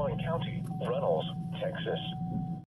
Claiborne County, Runnels, Texas.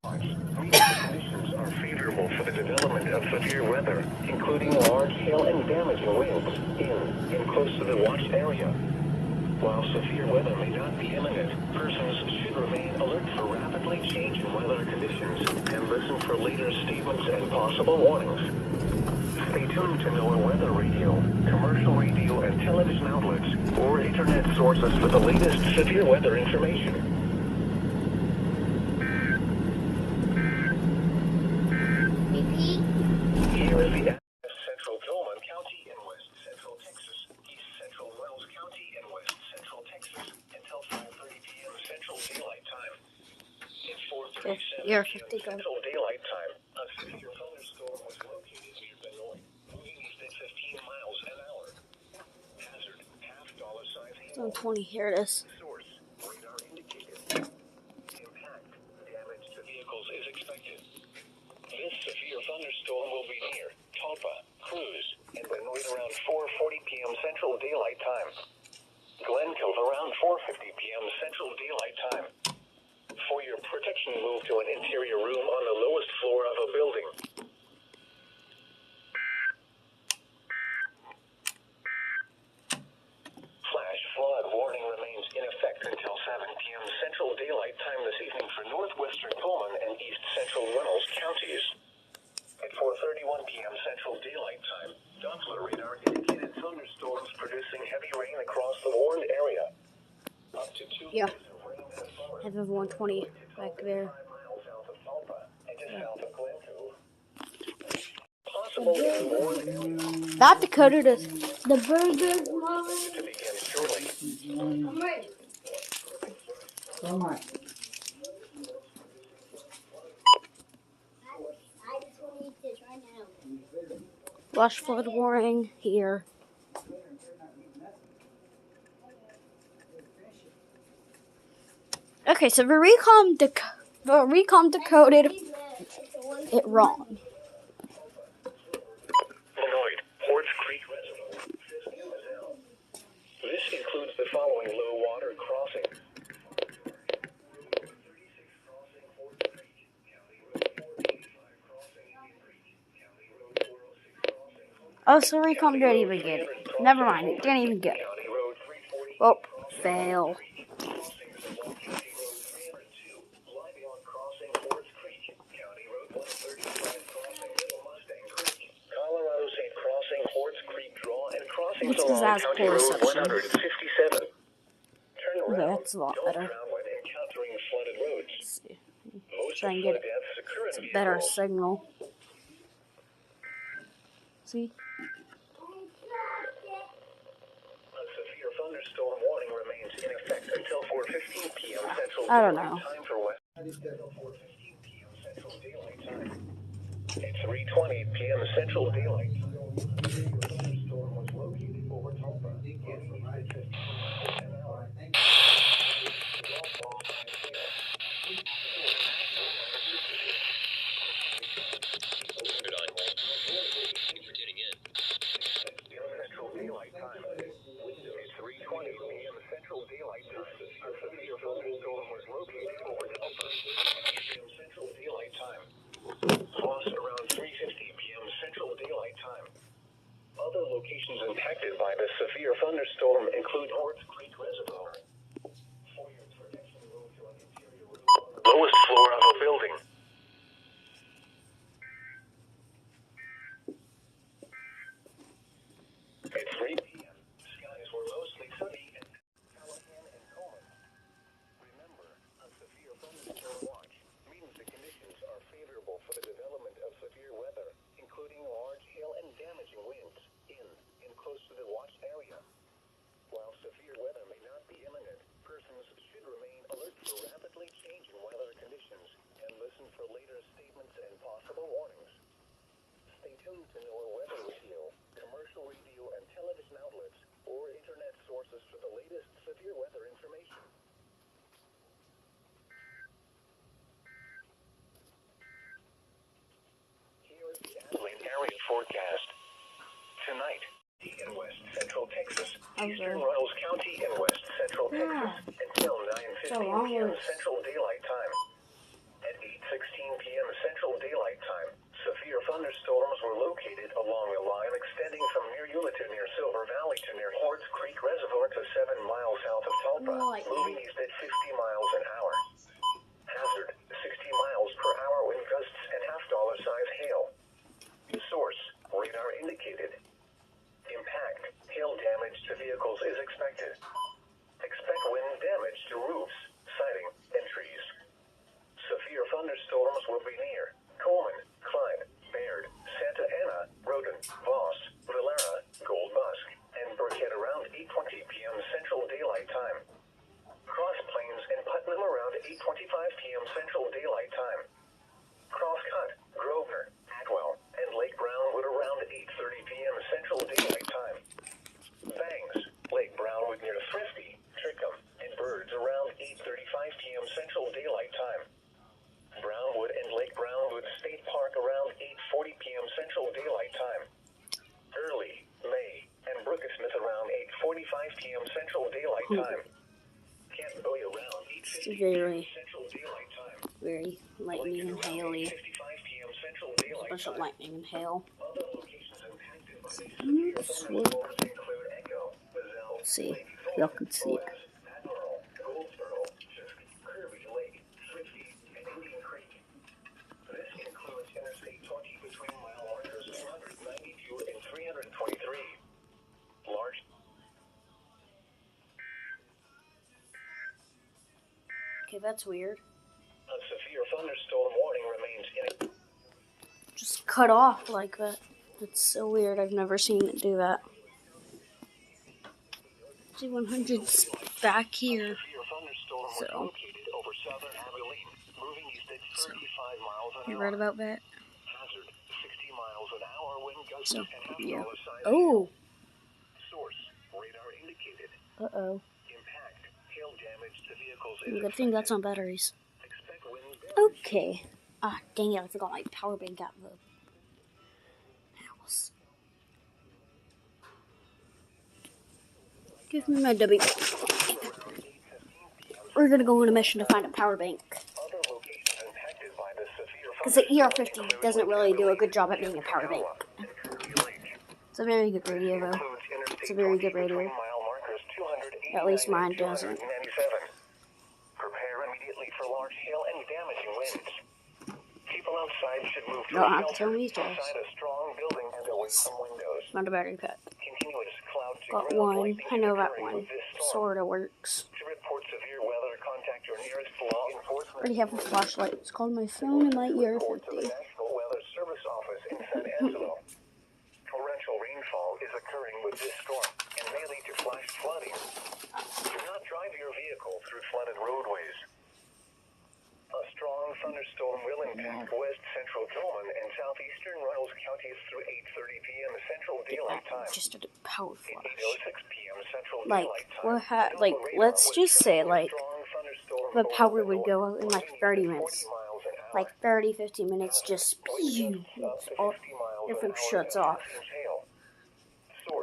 Conditions are favorable for the development of severe weather, including large hail and damaging winds in close to the watch area. While severe weather may not be imminent, persons should remain alert for rapidly changing weather conditions and listen for later statements and possible warnings. Stay tuned to NOAA weather radio, commercial radio and television outlets, or internet sources for the latest severe weather information. Here is the Central Tillman County in West Central Texas, East Central Wells County in West Central Texas, until 5:30 p.m. Central Daylight Time. It's 4:37 p.m. Central Daylight Time. A severe thunderstorm was located near Benoit, moving east at 15 miles an hour. Hazard, $half size hail. 20, here it is. Source, radar indicated. Impact, damage to vehicles is expected. This severe thunderstorm will be near Talpa, Cruz, and Benoit around 4:40 p.m. Central Daylight Time. Glencove around 4:50 p.m. Central Daylight Time. For your protection, move to an interior room on the lowest floor of a building. Flash flood warning remains in effect until 7 p.m. Central Daylight Time this evening for northwestern Pullman and east central Runnels counties. At 4:31 p.m. Central Daylight Time, Doppler radar indicated thunderstorms producing heavy rain across the warned area. Up to 2 Yeah. inches of rain and forest. I have everyone 20 back there. 5 miles south of Talpa and just south of Glencove. Possible in warned areas That decoded is The burgers, Mom. to begin shortly. I'm ready. So much. I just want to eat this right now. flash flood warning here. Okay, so the recom decoded it wrong. Benoit, Horse Creek Reservoir. This includes the following low water crossings. Oh, so recom didn't even get it. Never mind, it didn't even get it. Oh, fail. It's because that's poor reception. 157. Turn Okay, around. that's a lot Don't better. drown when encountering flooded roads. Let's see. Most Try and flood get it. deaths occur in A better vehicles. signal. See? A severe thunderstorm warning remains in effect until 4:15 p.m. Central I don't Daylight know. Time for West. Until 4:15 p.m. Central Daylight Time. At 3:20 p.m. Central Daylight Time. A severe thunderstorm was located over Talpa. Central Daylight Time. At 3:20 p.m. Central Daylight Time. A severe thunderstorm was located over Talpa. Central Daylight Time. Lost around 3:50 p.m. Central Daylight Time. Other locations impacted by the severe thunderstorm include Horse Creek Reservoir. For your protection, move to an interior room on the lowest floor of a building. At 3 p.m., skies were mostly sunny in Callahan and Coleman. Remember, a severe thunderstorm watch means the conditions are favorable for the development of severe weather, including large hail and damaging winds in close to the watch area. While severe weather may not be imminent, persons should remain alert for rapidly changing weather conditions and listen for later statements and possible warnings. Stay tuned to NOAA weather radio, commercial radio and television outlets, or internet sources for the latest severe weather information. Here is the Abilene area forecast. Tonight, in West Central Texas, Eastern Runnels County in West Central Texas, until 9:50 long p.m. was. Central Daylight Time. At 8:16 p.m. Central Daylight Time, severe thunderstorms were located along a line extending from near Eula to near Silver Valley to near Horts Creek Reservoir to 7 miles south of Tulpa, moving east at 50 miles an hour. Hazard, 60 miles per hour wind gusts and half-dollar size hail. Source, radar indicated. Impact, hail damage to vehicles is expected. Expect wind damage to roofs, siding, and trees. Severe thunderstorms will be near Coleman, Clyde, Baird, Santa Ana, Roden, Voss, Valera, Gold Busk, and Burkett around 8:20 p.m. Central Daylight Time. Cross Plains and Putnam around 8:25 p.m. Central Daylight Time. Crosscut, Grosvenor, Atwell, and Lake Brownwood around 8:30 p.m. Central Daylight Time. Bangs, Lake Brownwood near Thrifty, Trickham, and Birds around 8:35 p.m. Central Daylight Time. Brownwood and Lake Brownwood State Park around 8:40 p.m. Central Daylight Time. Early, May, and Brookesmith around 8:45 p.m. Central Daylight Time. Camp Bowie around 8:50 p.m. Central Daylight Time. Very lightning and haily. 8:55 p.m. Central Daylight Special Time. lightning and hail. Other locations impacted by these severe thunderstorms include Echo, Bazell, Let's see if y'all can see it. Admiral, Goldsboro, Kirby Lake, Swifty, and Indian Creek. This includes Interstate 20 between mile markers 292 and 323. Large. Okay, that's weird. A severe thunderstorm warning remains in. Just cut off like that. That's so weird. I've never seen it do that. See, 100's back here. Severe thunderstorm was So. located over southern Abilene, moving east at 35 miles an You hour. read about that? Hazard, 60 miles an hour wind gusts So, and yeah. half-dollar size. Oh! Source, radar indicated. Uh-oh. Impact, hail damage to vehicles is Good thing that's on batteries. expect wind damage. Okay. Ah, dang it, I forgot my power bank at the house. Give me my W. We're gonna go on a mission to find a power bank. Other locations impacted by the severe Because the ER50 doesn't really do a good job at being a power bank. It's a very good radio, though. It's a very good radio. At least mine doesn't. Prepare immediately for large hail and damaging winds. People outside should move to Don't a have to tell shelter me to. inside a strong building and away from windows. Not a battery pack. Continuous cloud to Got ground one. lightning I know is that occurring one. with this storm. Sorta works. To report severe weather, contact your nearest law enforcement. Already have a flashlight. It's called my phone and my Reports of the ER50. National Weather Service Office in San Angelo. Torrential rainfall is occurring with this storm and may lead to flash flooding. Do not drive your vehicle through flooded roadways. A strong thunderstorm will impact west central Coleman and southeastern Runnels counties through 8:30 p.m. Central Daylight Time. Just a power At flash. 8:06 p.m. Central Like, Daylight Time. like, let's just say, like, the power would go out in like 30 minutes. Like 30, 50 minutes, just pew, all, everything shuts off.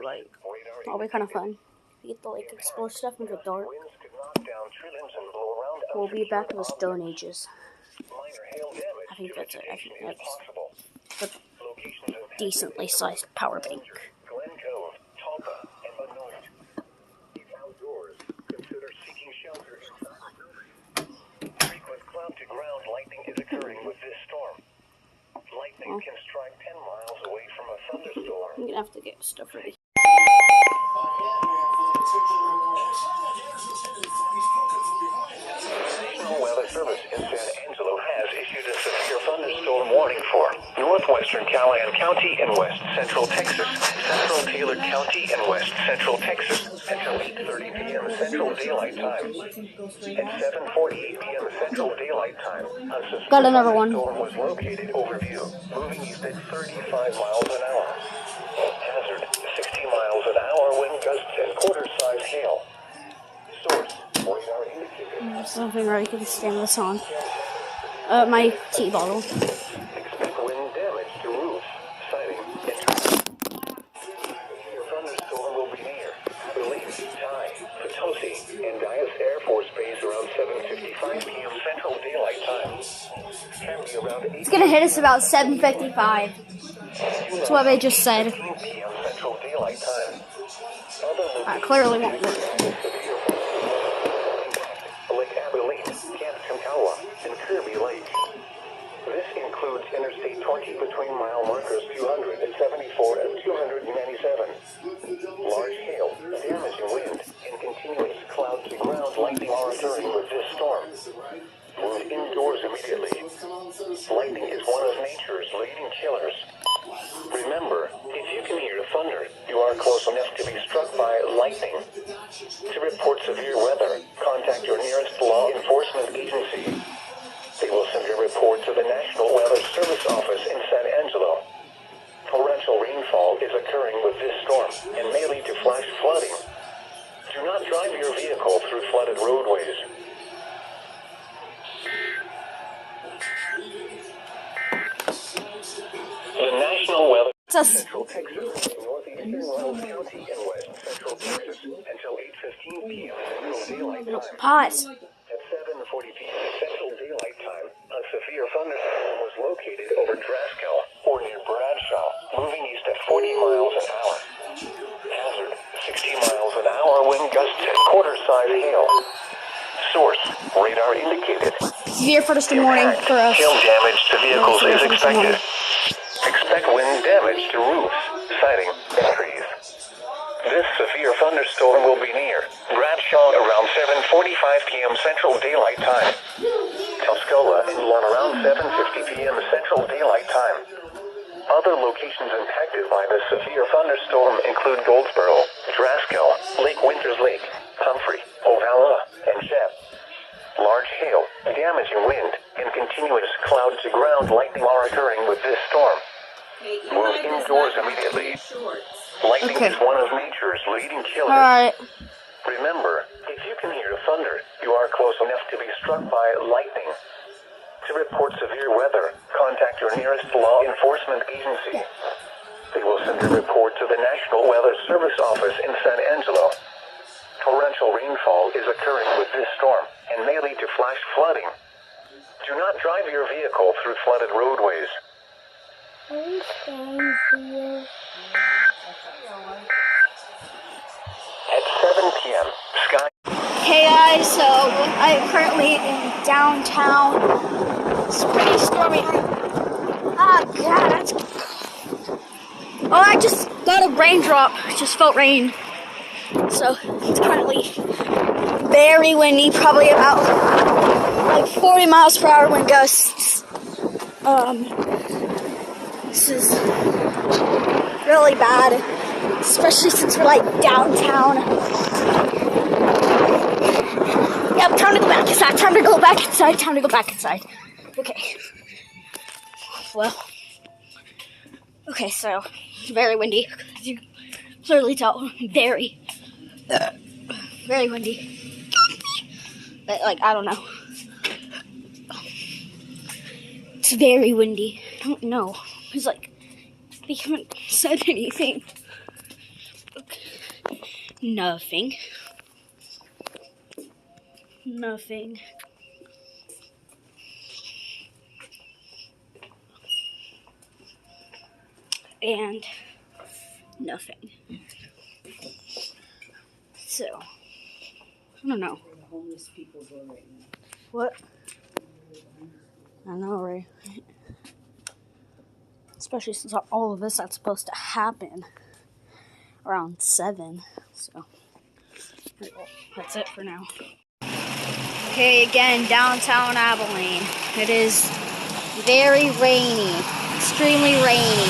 Like, that'll be kind of fun. You get to like explore stuff in the dark. We'll be back to the Stone Ages. I think that's it. I think that's a decently sized power bank. Glen Cove, Tulpa, and Benoit. If outdoors, consider seeking shelter inside the building. Frequent cloud-to-ground lightning is occurring with this storm. Lightning can strike 10 miles away from a thunderstorm. I'm gonna have to get stuff ready. National Weather Service in San Angelo has issued a severe thunderstorm warning for northwestern Callahan County and west central Texas, central Taylor County and west central Texas until 8:30 p.m. Central Daylight Time. At 7:48 p.m. Central Daylight Time, a severe Got another one. thunderstorm was located overview, moving east at 35 miles an hour. Hazard, 60 miles an hour wind gusts and quarter-size hail. Source, radar indicated. Something where I can stand this on. My tea bottle. Expect wind damage to roofs, siding, and trees. Your thunderstorm will be near Belize, Ty, Potosi, and Dyess Air Force Base around 7:10 5 p.m. Central Daylight Time. Can be around 8 It's gonna hit us about 7:55. That's what they just said. p.m. Central Daylight Time. I clearly won't work. Lake Abilene, Camp Chimkawa, and Kirby Lake. This includes Interstate 20 between mile markers 274 and 297. Large hail, damaging wind, and continuous cloud-to-ground lightning are occurring with this storm. Move indoors immediately. Lightning is one of nature's leading killers. Remember, if you can hear thunder, you are close enough to be struck by lightning. To report severe weather, contact your nearest law enforcement agency. They will send your report to the National Weather Service office in San Angelo. Torrential rainfall is occurring with this storm and may lead to flash flooding. Do not drive your vehicle through flooded roadways. The National Weather Central Texas, northeastern Reynolds County, and west central Texas until 8:15 p.m. Central Daylight Time. Pause. At 7:40 p.m. Central Daylight Time, a severe thunderstorm was located over Draskell or near Bradshaw, moving east at 40 miles an hour. Hazard: 60 miles an hour wind gusts and quarter-size hail. Source: radar indicated. Severe thunderstorm warning for us. Hail damage to vehicles is expected. Expect wind damage to roofs, siding, and trees. This severe thunderstorm will be near Bradshaw around 7:45 p.m. Central Daylight Time. Tuscola inland around 7:50 p.m. Central Daylight Time. Other locations impacted by the severe thunderstorm include Goldsboro, Draskell, Lake Winters Lake, Humphrey, Ovalla, and Shep. Large hail, damaging wind, and continuous cloud-to-ground lightning are occurring with this storm. Move indoors immediately. Lightning is one of nature's leading killers. Alright. Remember, if you can hear thunder, you are close enough to be struck by lightning. To report severe weather, contact your nearest law enforcement agency. They will send a report to the National Weather Service office in San Angelo. Torrential rainfall is occurring with this storm and may lead to flash flooding. Do not drive your vehicle through flooded roadways. At 7 p.m., sky... Hey guys, so I'm currently in downtown. It's pretty stormy. Ah, God, that's... Oh, I just got a raindrop. I just felt rain. So, it's currently very windy, probably about like 40 miles per hour wind gusts. This is really bad, especially since we're like downtown. Yep, time to go back inside, time to go back inside, time to go back inside. Okay. Well. Okay, so, it's very windy. As you can clearly tell, very windy. But, like, I don't know. It's very windy. I don't know. It's like, they haven't said anything. Okay. Nothing. And nothing. So, I don't know. Where the homeless people go right now. What? I know, right? Especially since all of this that's supposed to happen around 7. So, that's it for now. Okay, again, downtown Abilene. It is very rainy. Extremely rainy.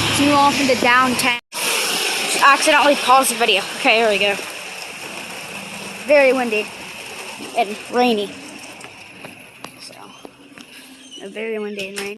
Let's move off into downtown. Just accidentally paused the video. Okay, here we go. Very windy and rainy. So, very windy and rainy.